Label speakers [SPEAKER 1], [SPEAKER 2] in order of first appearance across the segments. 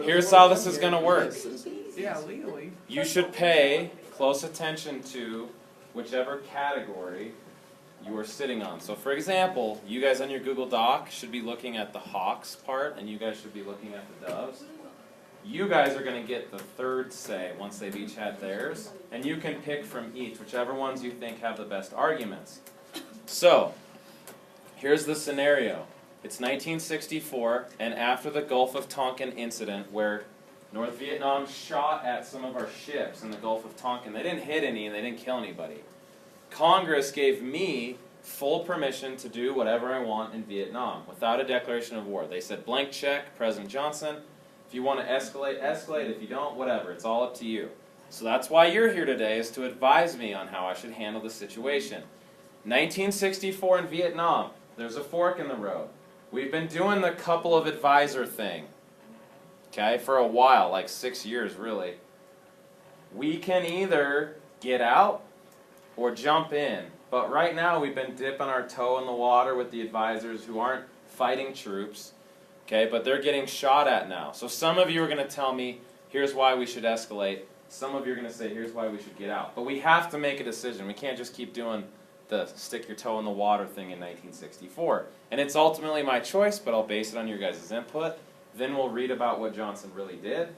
[SPEAKER 1] Here's how this is going to work.
[SPEAKER 2] Yeah, legally.
[SPEAKER 1] You should pay close attention to whichever category you are sitting on. So for example, you guys on your Google Doc should be looking at the Hawks part, and you guys should be looking at the Doves. You guys are going to get the third say once they've each had theirs, and you can pick from each, whichever ones you think have the best arguments. So, here's the scenario. It's 1964, and after the Gulf of Tonkin incident where North Vietnam shot at some of our ships in the Gulf of Tonkin. They didn't hit any and they didn't kill anybody. Congress gave me full permission to do whatever I want in Vietnam without a declaration of war. They said, blank check, President Johnson. If you want to escalate, escalate. If you don't, whatever. It's all up to you. So that's why you're here today, is to advise me on how I should handle the situation. 1964 in Vietnam, there's a fork in the road. We've been doing the couple of advisor thing, okay, for a while, like 6 years really. We can either get out or jump in. But right now we've been dipping our toe in the water with the advisors who aren't fighting troops, okay, but they're getting shot at now. So some of you are going to tell me, here's why we should escalate. Some of you are going to say, here's why we should get out. But we have to make a decision. We can't just keep doing the stick your toe in the water thing in 1964. And it's ultimately my choice, but I'll base it on your guys' input. Then we'll read about what Johnson really did.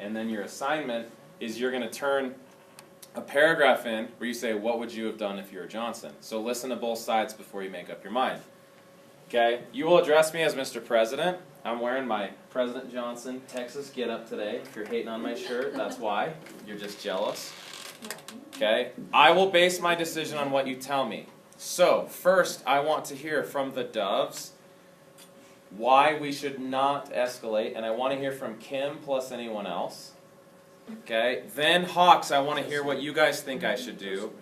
[SPEAKER 1] And then your assignment is you're going to turn a paragraph in where you say, what would you have done if you were Johnson? So listen to both sides before you make up your mind. Okay? You will address me as Mr. President. I'm wearing my President Johnson Texas getup today. If you're hating on my shirt, that's why. You're just jealous. Okay? I will base my decision on what you tell me. So, first, I want to hear from the Doves why we should not escalate, and I want to hear from Kim plus anyone else. Okay? Then Hawks, I want to hear what you guys think I should do.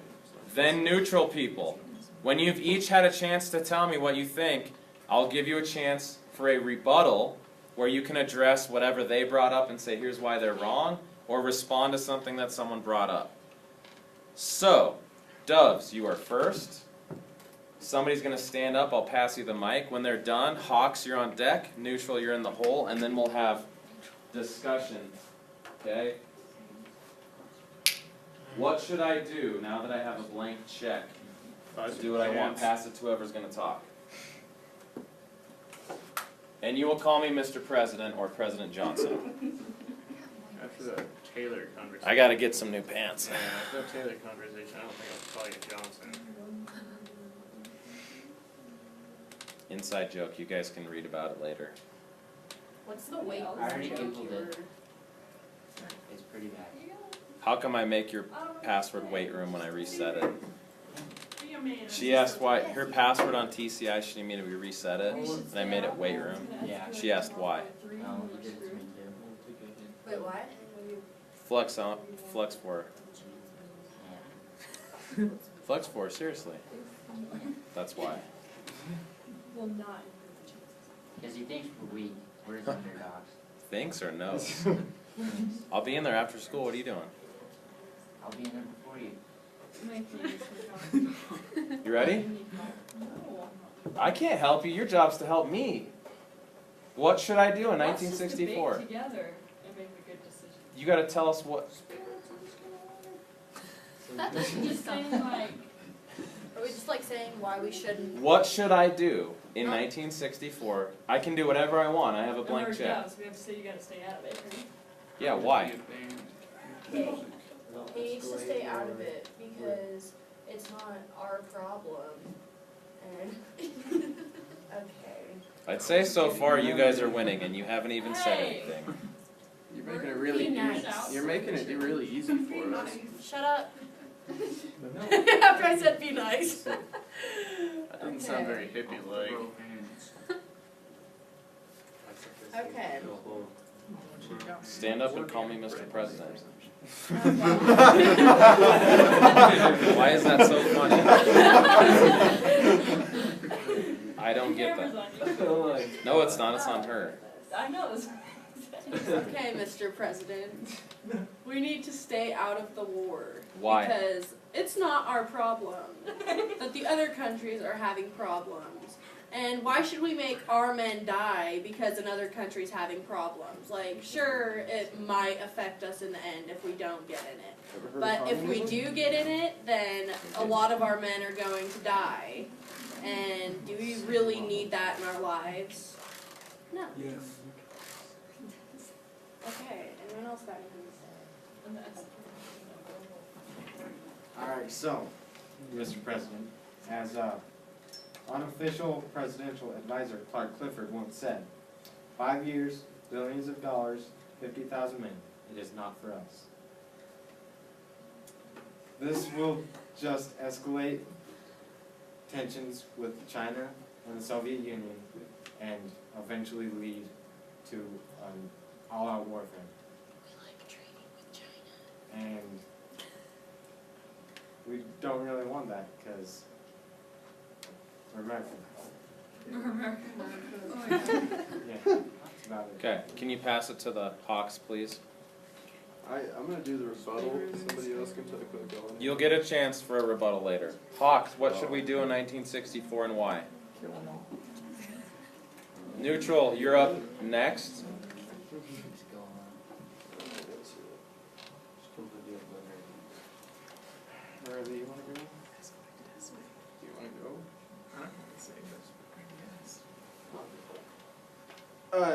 [SPEAKER 1] Then neutral people. When you've each had a chance to tell me what you think, I'll give you a chance for a rebuttal where you can address whatever they brought up and say here's why they're wrong, or respond to something that someone brought up. So, Doves, you are first. Somebody's going to stand up. I'll pass you the mic. When they're done, Hawks, you're on deck. Neutral, you're in the hole. And then we'll have discussion. Okay? What should I do now that I have a blank check? Do what I want. Pass it to whoever's going to talk. And you will call me Mr. President or President Johnson.
[SPEAKER 3] After the Taylor conversation.
[SPEAKER 1] I got to get some new pants.
[SPEAKER 3] Yeah, after the Taylor conversation, I don't think I'll call you Johnson.
[SPEAKER 1] Inside joke. You guys can read about it later.
[SPEAKER 4] What's the weight?
[SPEAKER 5] I already Googled it. It's pretty bad.
[SPEAKER 1] How come I make your password weight room when I reset it? She asked why her password on TCI, she needed me to reset it, and I made it weight room.
[SPEAKER 5] Yeah.
[SPEAKER 1] She asked why.
[SPEAKER 5] Oh, you did it to me too.
[SPEAKER 4] Wait, what?
[SPEAKER 1] Flex 4.
[SPEAKER 5] Yeah.
[SPEAKER 1] Flex 4, seriously. That's why.
[SPEAKER 4] Will not.
[SPEAKER 5] Because he thinks we're weak. We're his underdogs.
[SPEAKER 1] Thanks or no? I'll be in there after school. What are you doing?
[SPEAKER 5] I'll be in there before you.
[SPEAKER 1] You ready? I can't help you. Your job's to help me. What should I do in 1964?
[SPEAKER 6] Let's just debate together and make a good decision.
[SPEAKER 1] You got to tell us what.
[SPEAKER 6] Just saying, like,
[SPEAKER 4] Are we just like saying why we shouldn't?
[SPEAKER 1] What should I do in 1964? I can do whatever I want. I have a blank check.
[SPEAKER 6] so we have to say you gotta stay out of it, right?
[SPEAKER 1] Yeah, why?
[SPEAKER 4] He needs to stay out of it because it's not our problem. And okay.
[SPEAKER 1] I'd say so far you guys are winning, and you haven't even said
[SPEAKER 6] Hey.
[SPEAKER 1] anything.
[SPEAKER 2] You're making it really
[SPEAKER 4] Be nice.
[SPEAKER 2] easy. You're making it really easy for us.
[SPEAKER 4] Shut up. After I said be nice.
[SPEAKER 3] That doesn't sound very hippie-like.
[SPEAKER 4] Okay.
[SPEAKER 1] Stand up and call me Mr. President. Why is that so funny? I don't get that. No, it's not. It's on her.
[SPEAKER 6] I know this.
[SPEAKER 4] Okay, Mr. President. We need to stay out of the war.
[SPEAKER 1] Why?
[SPEAKER 4] Because it's not our problem that the other countries are having problems. And why should we make our men die because another country's having problems? Like, sure, it might affect us in the end if we don't get in it.
[SPEAKER 2] Ever heard of
[SPEAKER 4] But if we
[SPEAKER 2] communism?
[SPEAKER 4] do get in it, then a lot of our men are going to die. And do we really need that in our lives? No.
[SPEAKER 7] Yes.
[SPEAKER 4] Okay, anyone else got anything to say?
[SPEAKER 6] And that's-
[SPEAKER 8] Alright, so, Mr. President, as unofficial presidential advisor Clark Clifford once said, 5 years, billions of dollars, 50,000 men. It is not for us. This will just escalate tensions with China and the Soviet Union and eventually lead to an all-out warfare.
[SPEAKER 4] We like trading with China.
[SPEAKER 8] And we don't really want that because we're American. Yeah, that's about it.
[SPEAKER 1] Okay, can you pass it to the Hawks, please?
[SPEAKER 2] I'm gonna do the rebuttal, somebody else can take a go on it.
[SPEAKER 1] You'll get a chance for a rebuttal later. Hawks, what should we do in 1964 and why? Neutral, you're up next.
[SPEAKER 5] Keeps going on.
[SPEAKER 2] Wherever you wanna go? You wanna go?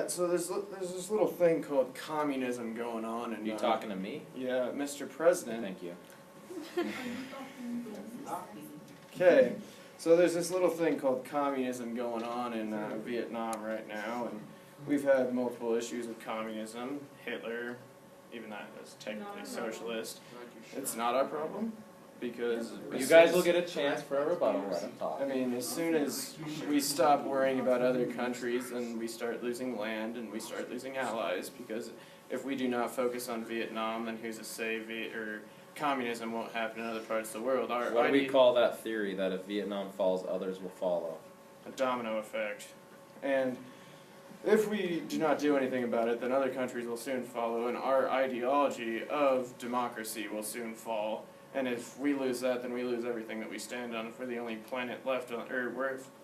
[SPEAKER 2] So there's this little thing called communism going on, and
[SPEAKER 1] You talking to me?
[SPEAKER 2] yeah, Mr. President.
[SPEAKER 1] Thank you.
[SPEAKER 2] Okay, so there's this little thing called communism going on in Vietnam right now, and we've had multiple issues with communism. Hitler, even that was technically socialist. It's not our problem because
[SPEAKER 1] You guys will get a chance for a rebuttal. Let him talk.
[SPEAKER 2] I mean, as soon as we stop worrying about other countries, then we start losing land and we start losing allies. Because if we do not focus on Vietnam, then who's to say communism won't happen in other parts of the world?
[SPEAKER 1] What do we call that theory that if Vietnam falls, others will follow?
[SPEAKER 2] A domino effect. And if we do not do anything about it, then other countries will soon follow, and our ideology of democracy will soon fall. And if we lose that, then we lose everything that we stand on. If we're the only planet left on,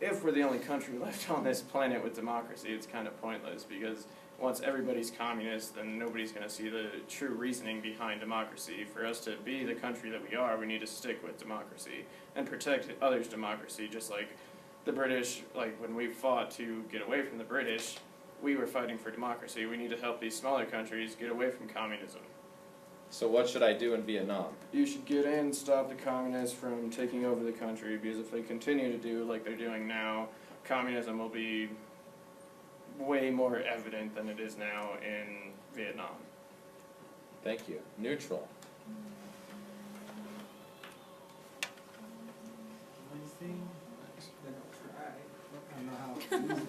[SPEAKER 2] if we're the only country left on this planet with democracy, it's kind of pointless because once everybody's communist, then nobody's going to see the true reasoning behind democracy. For us to be the country that we are, we need to stick with democracy and protect others' democracy, just like the British, like when we fought to get away from the British, we were fighting for democracy. We need to help these smaller countries get away from communism.
[SPEAKER 1] So what should I do in Vietnam?
[SPEAKER 2] You should get in and stop the communists from taking over the country, because if they continue to do like they're doing now, communism will be way more evident than it is now in Vietnam.
[SPEAKER 1] Thank you. Neutral.
[SPEAKER 7] One thing that I'll try, I don't know how to use it,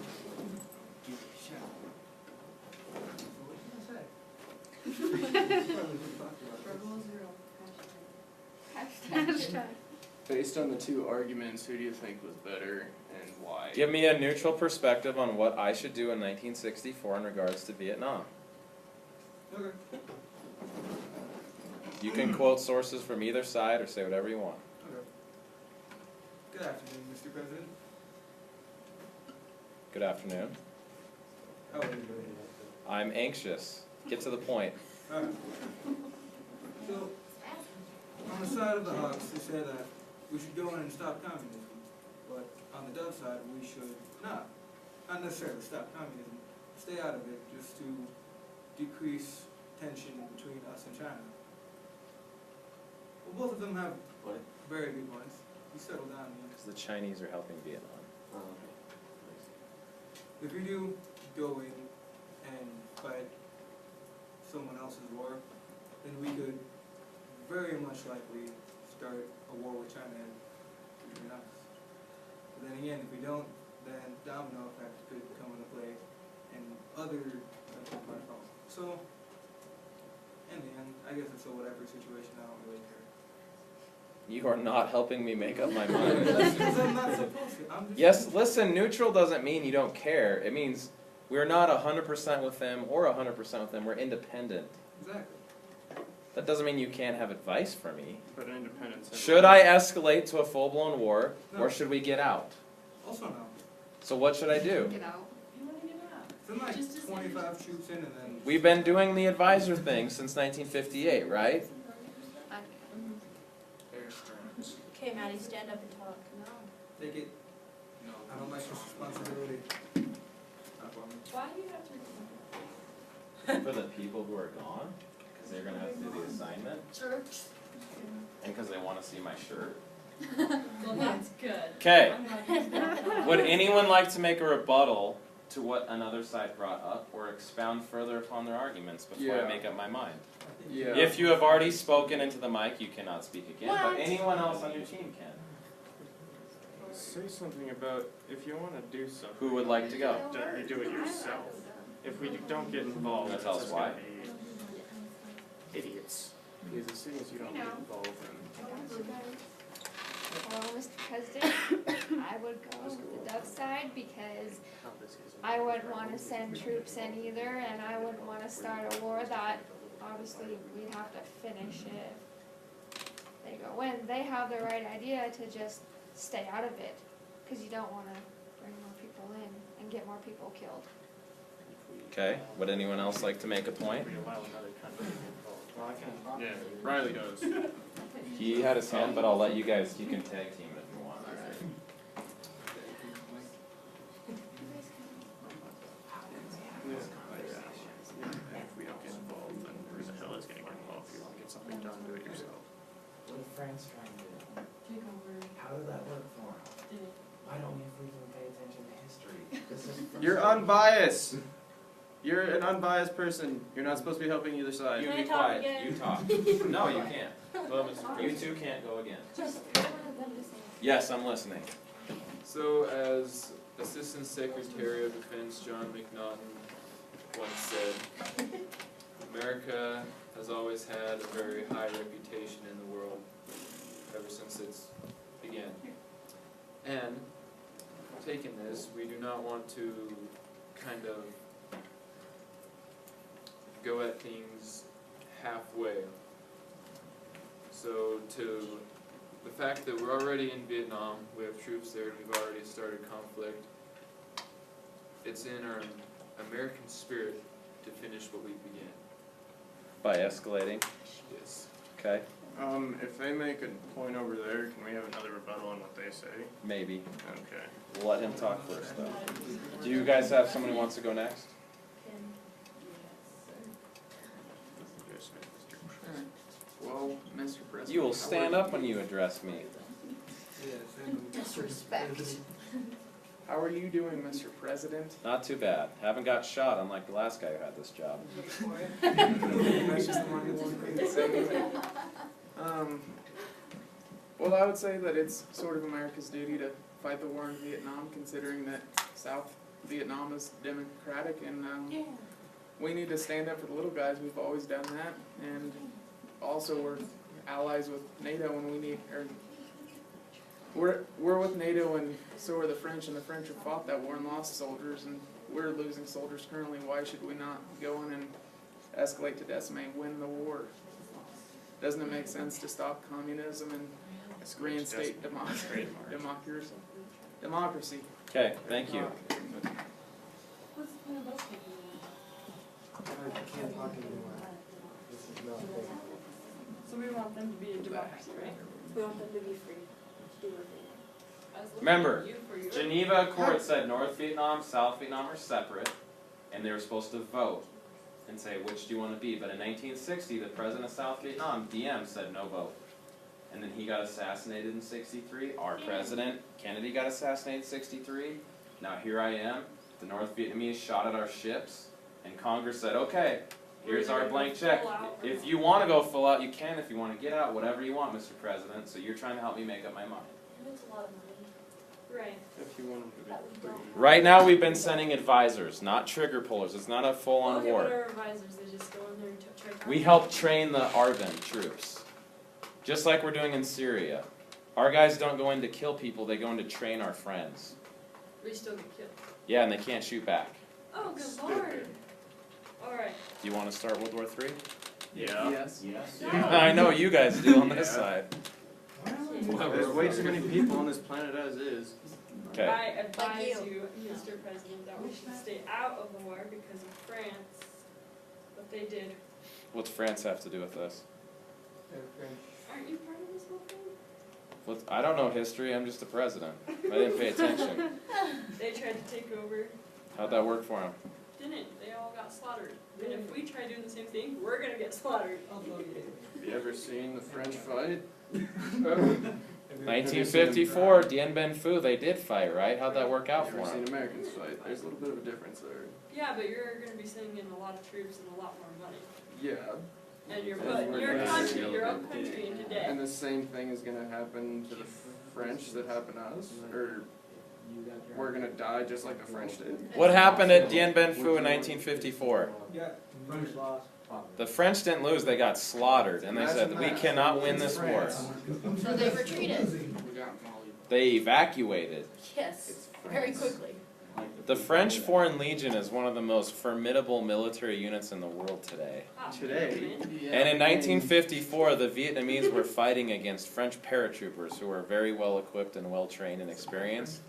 [SPEAKER 7] give it a shot. What can I say? Probably we talked about this.
[SPEAKER 2] Based on the two arguments, who do you think was better and why?
[SPEAKER 1] Give me a neutral perspective on what I should do in 1964 in regards to Vietnam.
[SPEAKER 7] Okay.
[SPEAKER 1] You can quote sources from either side or say whatever you want.
[SPEAKER 7] Okay. Good afternoon, Mr. President.
[SPEAKER 1] Good afternoon.
[SPEAKER 7] How are you doing?
[SPEAKER 1] I'm anxious. Get to the point.
[SPEAKER 7] Alright. So, on the side of the Hawks, they say that we should go in and stop communism. But on the Dove side, we should not necessarily stop communism, stay out of it just to decrease tension between us and China. Well, both of them have very good points. You settle down.
[SPEAKER 1] Because the Chinese are helping Vietnam.
[SPEAKER 7] If we do go in and fight someone else's war, then we could very much likely start a war with China between us. But then again, if we don't, then domino effect could come into play and other countries might follow. So, in the end, I guess it's a whatever situation, I don't really care.
[SPEAKER 1] You are not helping me make up my mind.
[SPEAKER 7] That's because I'm not supposed to. I'm just
[SPEAKER 1] Yes, listen, neutral doesn't mean you don't care. It means we're not 100% with them or 100% with them. We're independent.
[SPEAKER 7] Exactly.
[SPEAKER 1] That doesn't mean you can't have advice for me.
[SPEAKER 2] But independence.
[SPEAKER 1] Should I escalate to a full-blown war,
[SPEAKER 7] No.
[SPEAKER 1] or should we get out?
[SPEAKER 7] Also no.
[SPEAKER 1] So what should I do?
[SPEAKER 9] Get out.
[SPEAKER 6] You wanna get out?
[SPEAKER 7] Send like
[SPEAKER 6] Just as-
[SPEAKER 7] 25 troops in and then.
[SPEAKER 1] We've been doing the advisor thing since 1958, right?
[SPEAKER 4] Okay, Maddie, stand up and talk.
[SPEAKER 7] Take it.
[SPEAKER 3] No.
[SPEAKER 7] I don't like this responsibility.
[SPEAKER 6] Why do you have to?
[SPEAKER 1] For the people who are gone, because they're gonna have to do the assignment, and because they want to see my shirt.
[SPEAKER 6] Well, that's good.
[SPEAKER 1] Okay.
[SPEAKER 6] I'm like,
[SPEAKER 1] Would anyone like to make a rebuttal to what another side brought up, or expound further upon their arguments before I
[SPEAKER 2] Yeah.
[SPEAKER 1] make up my mind?
[SPEAKER 2] Yeah.
[SPEAKER 1] If you have already spoken into the mic, you cannot speak again, but
[SPEAKER 4] What?
[SPEAKER 1] anyone else on your team can.
[SPEAKER 2] Say something about if you want to do something.
[SPEAKER 1] Who would like to go?
[SPEAKER 2] You do it yourself. If we don't get involved,
[SPEAKER 1] Wanna
[SPEAKER 2] it's
[SPEAKER 1] tell us
[SPEAKER 2] just
[SPEAKER 1] why?
[SPEAKER 2] gonna be idiots. Because as soon as you don't
[SPEAKER 9] I
[SPEAKER 2] get
[SPEAKER 9] know.
[SPEAKER 2] involved, then
[SPEAKER 9] Well, Mr. President, I would go with the Dove side because I wouldn't wanna send troops in either, and I wouldn't wanna start a war that obviously we'd have to finish if they go in. They have the right idea to just stay out of it, cause you don't wanna bring more people in and get more people killed.
[SPEAKER 1] Okay, would anyone else like to make a point?
[SPEAKER 2] we allow another country to get involved. Well, I can. Yeah, Riley does.
[SPEAKER 1] He had his hand, but I'll let you guys, you can tag team it if you want.
[SPEAKER 2] If we don't get involved, then who the hell is gonna get involved? If you wanna get something done, do it yourself.
[SPEAKER 8] What is France trying to do?
[SPEAKER 6] Take over.
[SPEAKER 8] How did that work for them?
[SPEAKER 6] Did it?
[SPEAKER 8] Why don't we freaking pay attention to history? This is
[SPEAKER 2] You're unbiased. You're an unbiased person. You're not supposed to be helping either side.
[SPEAKER 1] You
[SPEAKER 4] Can
[SPEAKER 1] be
[SPEAKER 4] I talk
[SPEAKER 1] quiet,
[SPEAKER 4] again?
[SPEAKER 1] you talk. No, you can't.
[SPEAKER 2] Well, Mr.
[SPEAKER 1] You two can't go again.
[SPEAKER 6] Just, I wanted them to say.
[SPEAKER 1] Yes, I'm listening.
[SPEAKER 10] So, as Assistant Secretary of Defense John McNaughton once said, America has always had a very high reputation in the world ever since it's began. And, taking this, we do not want to kind of go at things halfway. So, to the fact that we're already in Vietnam, we have troops there, and we've already started conflict, it's in our American spirit to finish what we began.
[SPEAKER 1] By escalating,
[SPEAKER 10] Yes.
[SPEAKER 1] okay,
[SPEAKER 2] If they make a point over there, can we have another rebuttal on what they say?
[SPEAKER 1] maybe.
[SPEAKER 2] Okay.
[SPEAKER 1] We'll let him talk first though. Do you guys have someone who wants to go next?
[SPEAKER 2] Yes, Mr.
[SPEAKER 10] Well, Mr. President.
[SPEAKER 1] You will stand up when you address me.
[SPEAKER 7] Yeah, send them.
[SPEAKER 9] Disrespect.
[SPEAKER 10] How are you doing, Mr. President?
[SPEAKER 1] Not too bad. Haven't got shot unlike the last guy who had this job.
[SPEAKER 2] That's just the one thing to say.
[SPEAKER 10] Well, I would say that it's sort of America's duty to fight the war in Vietnam, considering that South Vietnam is democratic, and we need to stand up for the little guys. We've always done that, and also we're allies with NATO when we need. We're with NATO, and so are the French, and the French have fought that war and lost soldiers, and we're losing soldiers currently. Why should we not go in and escalate to decimate, win the war? Doesn't it make sense to stop communism and reinstate democracy?
[SPEAKER 1] Okay, thank you.
[SPEAKER 6] What's the point of us taking
[SPEAKER 8] I can't talk anymore. This is not fair.
[SPEAKER 6] So we want them to be a democracy, right?
[SPEAKER 4] We want them to be free. Do what they
[SPEAKER 6] I was looking
[SPEAKER 1] Remember,
[SPEAKER 6] at you for your.
[SPEAKER 1] Geneva Accord said North Vietnam, South Vietnam are separate, and they were supposed to vote and say, which do you want to be? But in 1960, the president of South Vietnam, Diem, said no vote. And then he got assassinated in 63. Our president, Kennedy, got assassinated in 63. Now here I am. The North Vietnamese shot at our ships, and Congress said, okay, here's our blank check. If you want to go full out, you can. If you want to get out, whatever you want, Mr. President. So you're trying to help me make up my mind.
[SPEAKER 6] It's a lot of money. Right.
[SPEAKER 2] If you want them to be.
[SPEAKER 1] Right now, we've been sending advisors, not trigger pullers. It's not a full-on
[SPEAKER 6] Okay,
[SPEAKER 1] war.
[SPEAKER 6] but our advisors, they just go in there and try.
[SPEAKER 1] We help train the ARVN troops, just like we're doing in Syria. Our guys don't go in to kill people, they go in to train our friends.
[SPEAKER 6] We still get killed.
[SPEAKER 1] Yeah, and they can't shoot back.
[SPEAKER 6] Oh, good lord. Alright.
[SPEAKER 1] Do you want to start World War III?
[SPEAKER 2] Yeah.
[SPEAKER 10] Yes.
[SPEAKER 1] I know you guys do on this
[SPEAKER 2] Yeah.
[SPEAKER 1] side.
[SPEAKER 2] There's way too many people on this planet as is.
[SPEAKER 1] Okay.
[SPEAKER 6] I advise
[SPEAKER 4] Like
[SPEAKER 6] you, Mr. President, that we should stay out of the war because of France, what they did.
[SPEAKER 1] What's France have to do with this?
[SPEAKER 6] Aren't you part of this whole thing?
[SPEAKER 1] I don't know history, I'm just the president. I didn't pay attention.
[SPEAKER 6] They tried to take over,
[SPEAKER 1] How'd that work for him?
[SPEAKER 6] didn't, they all got slaughtered. And if we try doing the same thing, we're gonna get slaughtered.
[SPEAKER 2] Have you ever seen the French fight?
[SPEAKER 1] 1954, Dien Bien Phu, they did fight, right? How'd that work out
[SPEAKER 2] Have
[SPEAKER 1] for
[SPEAKER 2] you ever
[SPEAKER 1] them?
[SPEAKER 2] seen Americans fight? There's a little bit of a difference there.
[SPEAKER 6] Yeah, but you're gonna be sending in a lot of troops and a lot more money.
[SPEAKER 2] Yeah.
[SPEAKER 6] And you're
[SPEAKER 2] And
[SPEAKER 6] putting
[SPEAKER 2] we're
[SPEAKER 6] your
[SPEAKER 2] gonna
[SPEAKER 6] country,
[SPEAKER 2] see
[SPEAKER 6] your own country into debt.
[SPEAKER 2] And the same thing is gonna happen to the French that happened to us? Or we're gonna die just like the French did?
[SPEAKER 1] What happened at Dien Bien Phu in 1954?
[SPEAKER 7] Yeah, French lost.
[SPEAKER 1] The French didn't lose, they got slaughtered, and they said, we cannot win this war.
[SPEAKER 4] So they retreated.
[SPEAKER 2] We got Molly.
[SPEAKER 1] They evacuated.
[SPEAKER 4] Yes, very quickly.
[SPEAKER 1] The French Foreign Legion is one of the most formidable military units in the world today.
[SPEAKER 6] Ah,
[SPEAKER 2] Today?
[SPEAKER 1] And in 1954, the Vietnamese were fighting against French paratroopers who were very well equipped and well trained and experienced.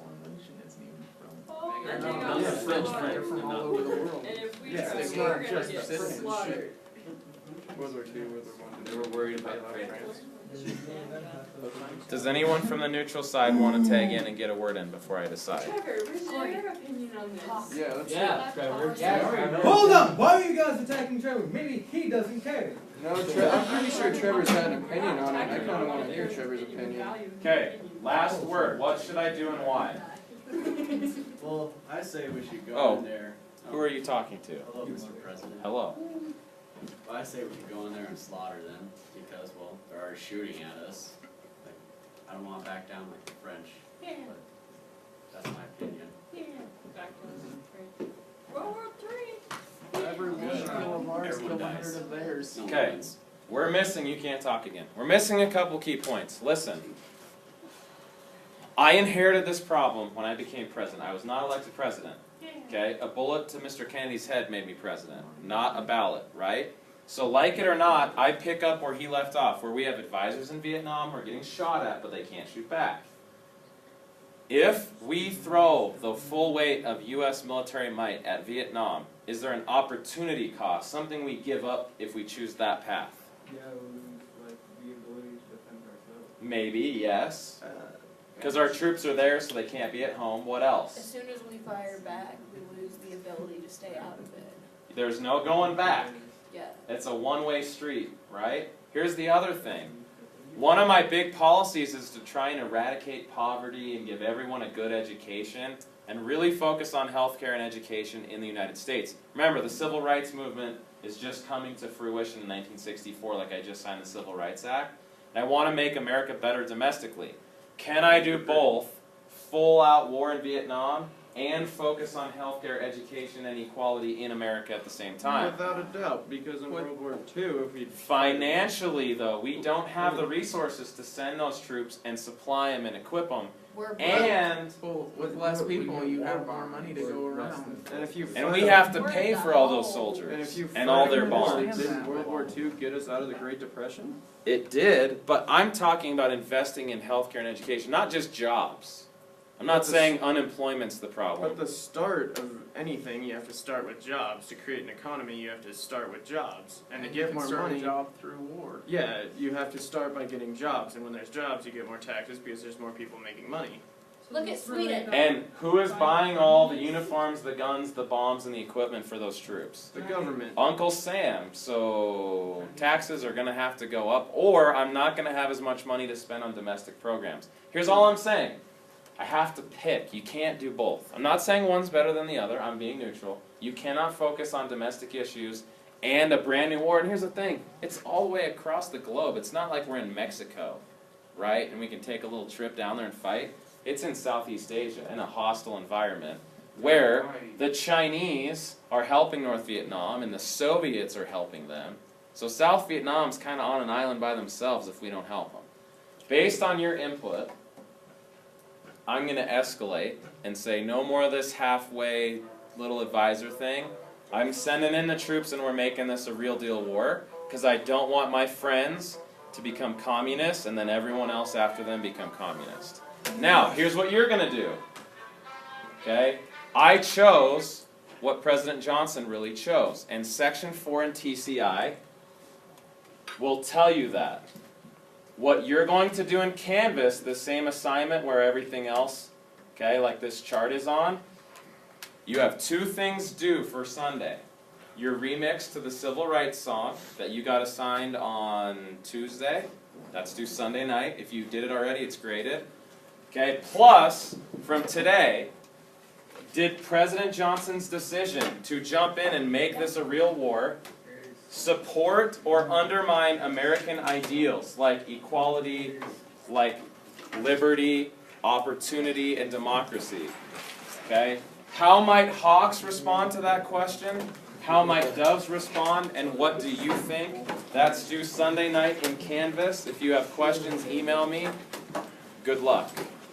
[SPEAKER 6] And they
[SPEAKER 2] Yeah,
[SPEAKER 6] got
[SPEAKER 2] French
[SPEAKER 6] slaughtered.
[SPEAKER 2] from all over the world.
[SPEAKER 6] And if we
[SPEAKER 2] Yeah,
[SPEAKER 6] try,
[SPEAKER 2] it's
[SPEAKER 6] we're
[SPEAKER 2] not
[SPEAKER 6] gonna
[SPEAKER 2] just
[SPEAKER 6] get
[SPEAKER 2] citizenship.
[SPEAKER 6] slaughtered.
[SPEAKER 2] World War II, World War I.
[SPEAKER 1] They were worried about
[SPEAKER 2] France.
[SPEAKER 1] Does anyone from the neutral side want to tag in and get a word in before I decide?
[SPEAKER 6] Trevor, where's your opinion on this?
[SPEAKER 2] Yeah, let's
[SPEAKER 5] Trevor.
[SPEAKER 7] Hold on! Why are you guys attacking Trevor? Maybe he doesn't care.
[SPEAKER 2] No, I'm pretty sure Trevor's had an opinion on it. I kind of want to hear Trevor's opinion.
[SPEAKER 1] Okay, last word. What should I do and why?
[SPEAKER 3] Well, I say we should go
[SPEAKER 1] Oh.
[SPEAKER 3] in there.
[SPEAKER 1] Who are you talking to?
[SPEAKER 3] Hello, Mr. President.
[SPEAKER 1] Hello.
[SPEAKER 3] Well, I say we should go in there and slaughter them because, well, they're already shooting at us. Like, I don't want to back down like the French,
[SPEAKER 4] Yeah,
[SPEAKER 3] but that's my opinion.
[SPEAKER 4] yeah.
[SPEAKER 6] Back to World War III.
[SPEAKER 2] Every one of ours,
[SPEAKER 3] Everyone
[SPEAKER 2] kill
[SPEAKER 3] dies.
[SPEAKER 2] 100 of theirs.
[SPEAKER 3] No one
[SPEAKER 1] Okay.
[SPEAKER 3] wins.
[SPEAKER 1] We're missing, you can't talk again. We're missing a couple key points. Listen. I inherited this problem when I became president. I was not elected president. Okay? A bullet to Mr. Kennedy's head made me president, not a ballot, right? So like it or not, I pick up where he left off, where we have advisors in Vietnam who are getting shot at, but they can't shoot back. If we throw the full weight of U.S. military might at Vietnam, is there an opportunity cost, something we give up if we choose that path?
[SPEAKER 7] Yeah, we lose, like, the ability to defend ourselves.
[SPEAKER 1] Maybe, yes. Because our troops are there, so they can't be at home. What
[SPEAKER 4] As
[SPEAKER 1] else?
[SPEAKER 4] soon as we fire back, we lose the ability to stay out of it.
[SPEAKER 1] There's no going back.
[SPEAKER 4] Yeah.
[SPEAKER 1] It's a one-way street, right? Here's the other thing. One of my big policies is to try and eradicate poverty and give everyone a good education and really focus on healthcare and education in the United States. Remember, the civil rights movement is just coming to fruition in 1964, like I just signed the Civil Rights Act. And I want to make America better domestically. Can I do both, full-out war in Vietnam, and focus on healthcare, education, and equality in America at the same time?
[SPEAKER 2] Without a doubt, because in World War II, if we
[SPEAKER 1] Financially, though, we don't have the resources to send those troops and supply them and equip them.
[SPEAKER 4] We're broke.
[SPEAKER 1] And
[SPEAKER 2] with less people, you have more money to go around. And if you
[SPEAKER 1] we have to pay for all those
[SPEAKER 2] and
[SPEAKER 1] soldiers
[SPEAKER 2] if you
[SPEAKER 1] and all their
[SPEAKER 2] further-
[SPEAKER 1] bonds.
[SPEAKER 2] Didn't World War II get us out of the Great Depression?
[SPEAKER 1] It did, but I'm talking about investing in healthcare and education, not just jobs. I'm not
[SPEAKER 2] But the
[SPEAKER 1] saying unemployment's the
[SPEAKER 2] But
[SPEAKER 1] problem.
[SPEAKER 2] the start of anything, you have to start with jobs. To create an economy, you have to start with jobs. And to get more money,
[SPEAKER 3] job through war.
[SPEAKER 2] yeah, you have to start by getting jobs. And when there's jobs, you get more taxes because there's more people making money.
[SPEAKER 4] Look at Sweden.
[SPEAKER 1] And who is buying all the uniforms, the guns, the bombs, and the equipment for those troops?
[SPEAKER 2] The government.
[SPEAKER 1] Uncle Sam. So taxes are going to have to go up, or I'm not going to have as much money to spend on domestic programs. Here's all I'm saying. I have to pick. You can't do both. I'm not saying one's better than the other. I'm being neutral. You cannot focus on domestic issues and a brand new war. And here's the thing. It's all the way across the globe. It's not like we're in Mexico, right? And we can take a little trip down there and fight. It's in Southeast Asia in a hostile environment where the Chinese are helping North Vietnam and the Soviets are helping them. So South Vietnam's kind of on an island by themselves if we don't help them. Based on your input, I'm going to escalate and say no more of this halfway little advisor thing. I'm sending in the troops and we're making this a real deal war because I don't want my friends to become communists and then everyone else after them become communist. Now, here's what you're going to do. Okay? I chose what President Johnson really chose. And Section 4 in TCI will tell you that. What you're going to do in Canvas, the same assignment where everything else, okay, like this chart is on, you have two things due for Sunday. Your remix to the Civil Rights song that you got assigned on Tuesday. That's due Sunday night. If you did it already, it's graded. Okay, plus, from today, did President Johnson's decision to jump in and make this a real war support or undermine American ideals like equality, like liberty, opportunity, and democracy? Okay? How might hawks respond to that question? How might doves respond? And what do you think? That's due Sunday night in Canvas. If you have questions, email me. Good luck.